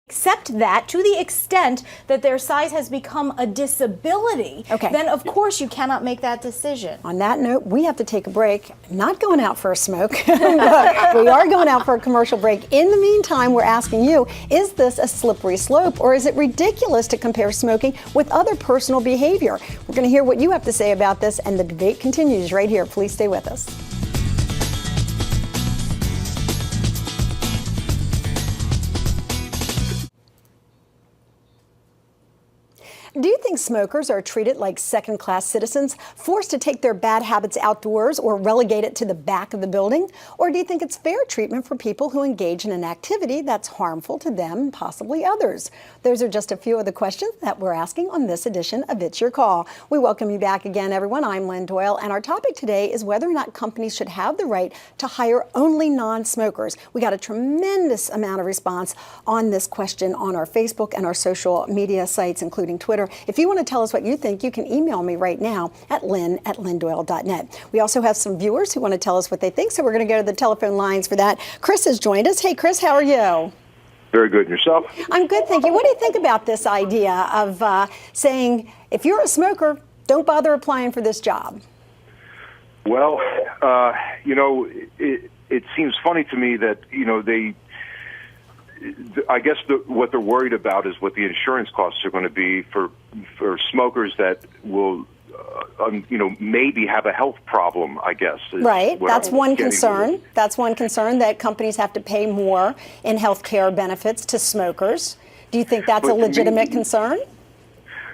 accept that to the extent that their size has become a disability, then of course you cannot make that decision. On that note, we have to take a break. Not going out for a smoke, but we are going out for a commercial break. In the meantime, we're asking you, is this a slippery slope, or is it ridiculous to compare smoking with other personal behavior? We're going to hear what you have to say about this, and the debate continues right here. Please stay with us. Do you think smokers are treated like second-class citizens, forced to take their bad habits outdoors or relegated to the back of the building? Or do you think it's fair treatment for people who engage in an activity that's harmful to them and possibly others? Those are just a few of the questions that we're asking on this edition of It's Your Call. We welcome you back again, everyone. I'm Lynn Doyle, and our topic today is whether or not companies should have the right to hire only non-smokers. We got a tremendous amount of response on this question on our Facebook and our social media sites, including Twitter. If you want to tell us what you think, you can email me right now at lynn@lynndoyle.net. We also have some viewers who want to tell us what they think, so we're going to go to the telephone lines for that. Chris has joined us. Hey, Chris, how are you? Very good. And yourself? I'm good, thank you. What do you think about this idea of saying, if you're a smoker, don't bother applying for this job? Well, it seems funny to me that, I guess what they're worried about is what the insurance costs are going to be for smokers that will, maybe have a health problem, I guess. Right. That's one concern. That's one concern, that companies have to pay more in health care benefits to smokers. Do you think that's a legitimate concern?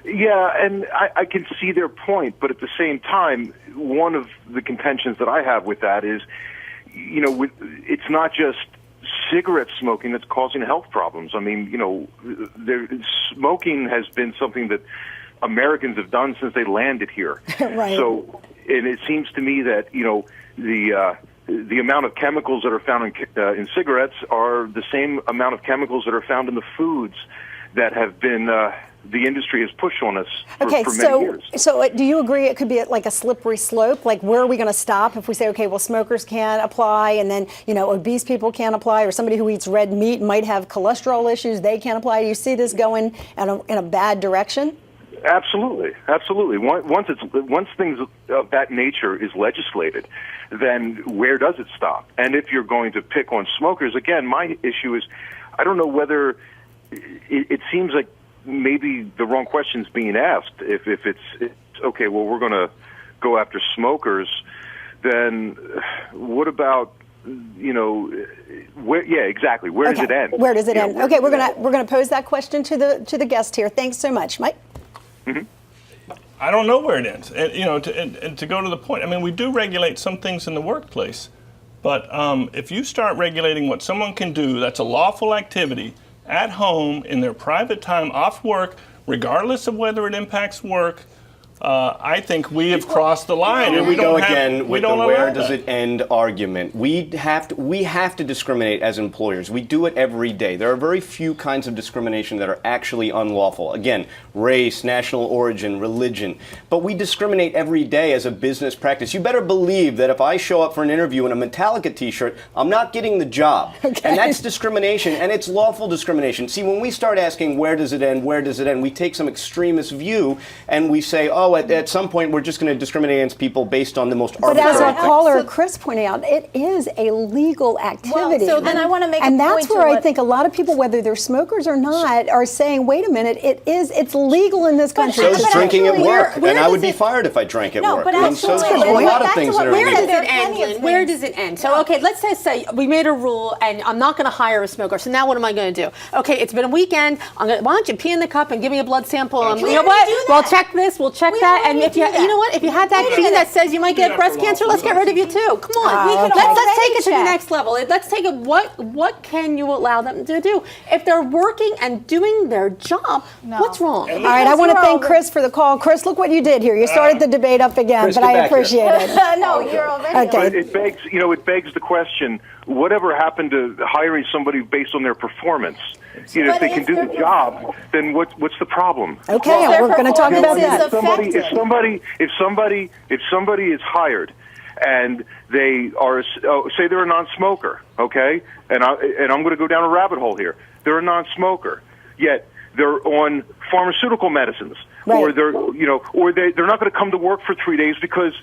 Yeah, and I can see their point, but at the same time, one of the contentions that I have with that is, it's not just cigarette smoking that's causing health problems. I mean, smoking has been something that Americans have done since they landed here. Right. So, and it seems to me that, the amount of chemicals that are found in cigarettes are the same amount of chemicals that are found in the foods that have been the industry has pushed on us for many years. So do you agree it could be like a slippery slope? Like, where are we going to stop if we say, okay, well, smokers can't apply, and then, obese people can't apply, or somebody who eats red meat might have cholesterol issues, they can't apply? Do you see this going in a bad direction? Absolutely, absolutely. Once things of that nature is legislated, then where does it stop? And if you're going to pick on smokers, again, my issue is, I don't know whether it seems like maybe the wrong question's being asked. If it's okay, well, we're going to go after smokers, then what about, where? Yeah, exactly. Where does it end? Where does it end? Okay, we're gonna pose that question to the guest here. Thanks so much, Mike. Mm-hmm. I don't know where it ends. And, to go to the point, I mean, we do regulate some things in the workplace, but if you start regulating what someone can do, that's a lawful activity at home in their private time off work, regardless of whether it impacts work, I think we have crossed the line. Here we go again with the where does that. It end argument. We have to discriminate as employers. We do it every day. There are very few kinds of discrimination that are actually unlawful. Again, race, national origin, religion. But we discriminate every day as a business practice. You better believe that if I show up for an interview in a Metallica t-shirt, I'm not getting the job. Okay. And that's discrimination, and it's lawful discrimination. See, when we start asking where does it end, we take some extremist view and we say, oh, at some point we're just going to discriminate against people based on the most arbitrary things. But as our thing. caller Chris pointed out, it is a legal activity. Well, so then I want to make a point. And that's where I think a lot of people, whether they're smokers or not, are saying, wait a minute, it's legal in this country. So is drinking at work, and I would be fired if I drank at work. But and so there's a lot of things that are where illegal. does it end? Where does it end? So, okay, let's say we made a rule, and I'm not going to hire a smoker. So now what am I going to do? Okay, it's been a weekend. Why don't you pee in the cup and give me a blood sample? And you know what? We'll check this. We'll check that. And if you know what? If you had that gene that says you might get breast cancer, let's get rid of you too. Come on. Let's take it to the next level. Let's take it. What can you allow them to do? If they're working and doing their job, what's wrong? All right, I want to thank Chris for the call. Chris, look what you did here. You started the debate up again, Chris, but I appreciate it. No, you're already. Okay. But it begs the question, whatever happened to hiring somebody based on their performance? If they can do the job, then what's the problem? Okay, we're going to talk about that. If somebody is hired and they are, say they're a non-smoker, okay, and I'm going to go down a rabbit hole here. they're a non-smoker, yet they're on pharmaceutical medicines, Right. or they're not going to come to work for 3 days because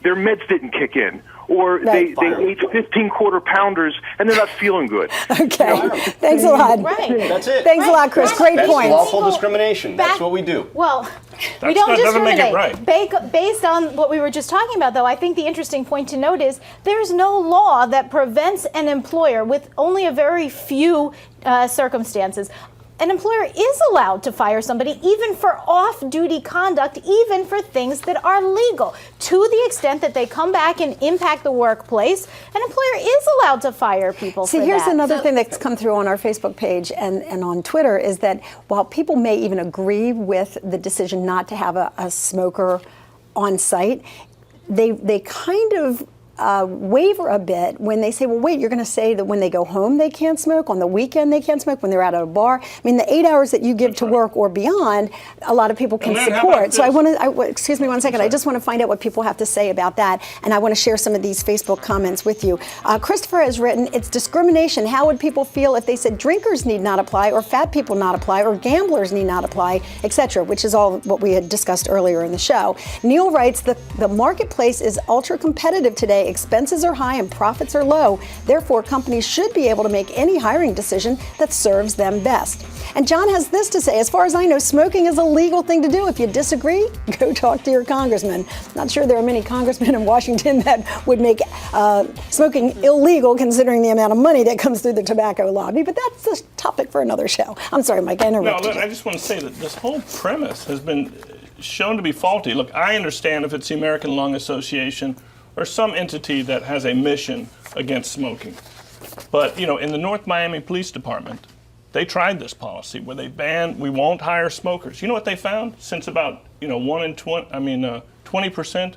their meds didn't kick in, or Right. they ate 15 quarter pounders and they're not feeling good. Okay. Thanks a lot. Right. That's it. Thanks a lot, Chris. Great That's point. lawful discrimination. That's what we do. Well, we That's don't not- doesn't make it discriminate. right. Based on what we were just talking about, though, I think the interesting point to note is there's no law that prevents an employer, with only a very few circumstances. An employer is allowed to fire somebody even for off-duty conduct, even for things that are legal. To the extent that they come back and impact the workplace, an employer is allowed to fire people See, for here's that. another thing that's come through on our Facebook page and on Twitter is that while people may even agree with the decision not to have a smoker on site, they kind of waver a bit when they say, well, wait, you're going to say that when they go home they can't smoke, on the weekend they can't smoke, when they're out at a bar. I mean, the 8 hours that you give to work or beyond, a lot of people can And then how support. about So I this? want to, excuse me one second, I just want to find out what people have to say about that, and I want to share some of these Facebook comments with you. Christopher has written, it's discrimination. How would people feel if they said drinkers need not apply, or fat people not apply, or gamblers need not apply, etc., which is all what we had discussed earlier in the show. Neil writes, the marketplace is ultra competitive today. Expenses are high and profits are low. Therefore, companies should be able to make any hiring decision that serves them best. And John has this to say, as far as I know, smoking is a legal thing to do. If you disagree, go talk to your congressman. Not sure there are many congressmen in Washington that would make smoking illegal, considering the amount of money that comes through the tobacco lobby, but that's a topic for another show. I'm sorry, Mike, I No, interrupted look, you. I just want to say that this whole premise has been shown to be faulty. Look, I understand if it's the American Lung Association or some entity that has a mission against smoking. But, you know, in the North Miami Police Department, they tried this policy where they banned, we won't hire smokers. You know what they found? Since about, 20%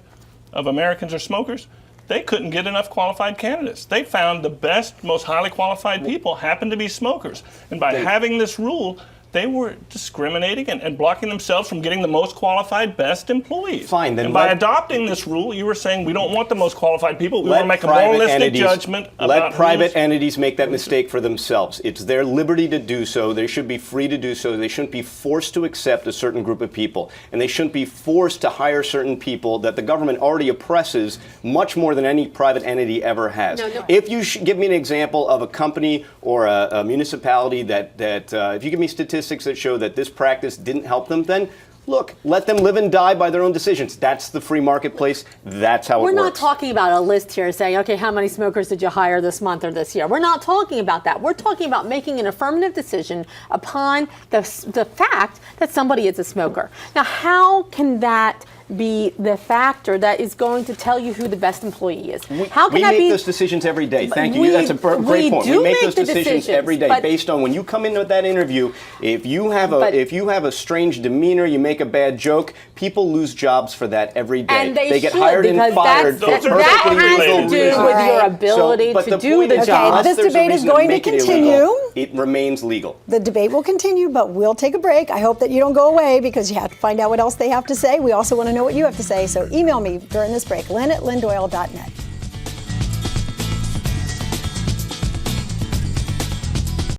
of Americans are smokers, they couldn't get enough qualified candidates. They found the best, most highly qualified people happened to be smokers. And by having this rule, they were discriminating and blocking themselves from getting the most qualified, best employees. Fine, then and by let- adopting this rule, you were saying we don't want the most qualified people. We want to Let make a private moralistic entities- judgment about Let private who's- entities make that mistake for themselves. It's their liberty to do so. They should be free to do so. They shouldn't be forced to accept a certain group of people. And they shouldn't be forced to hire certain people that the government already oppresses much more than any private entity ever has. No. If you give me an example of a company or a municipality that if you give me statistics that show that this practice didn't help them, then look, let them live and die by their own decisions. That's the free marketplace. That's how We're it not works. talking about a list here saying, okay, how many smokers did you hire this month or this year? We're not talking about that. We're talking about making an affirmative decision upon the fact that somebody is a smoker. Now, how can that be the factor that is going to tell you who the best employee is? How can we that make be? those decisions every day. Thank you. We- That's a great we point. do We make make those the decisions decisions, every day but- based on when you come into that interview. If you have a strange demeanor, you make a bad joke, people lose jobs for that every day. And they get should, hired and because fired that for Those are has perfectly to legal do reasons. with your Right. ability but to the do point the is, job. unless this there's a debate is reason to going to make it illegal, continue. it remains legal. The debate will continue, but we'll take a break. I hope that you don't go away because you have to find out what else they have to say. We also want to know what you have to say, so email me during this break, Lynn@lynndoyle.net.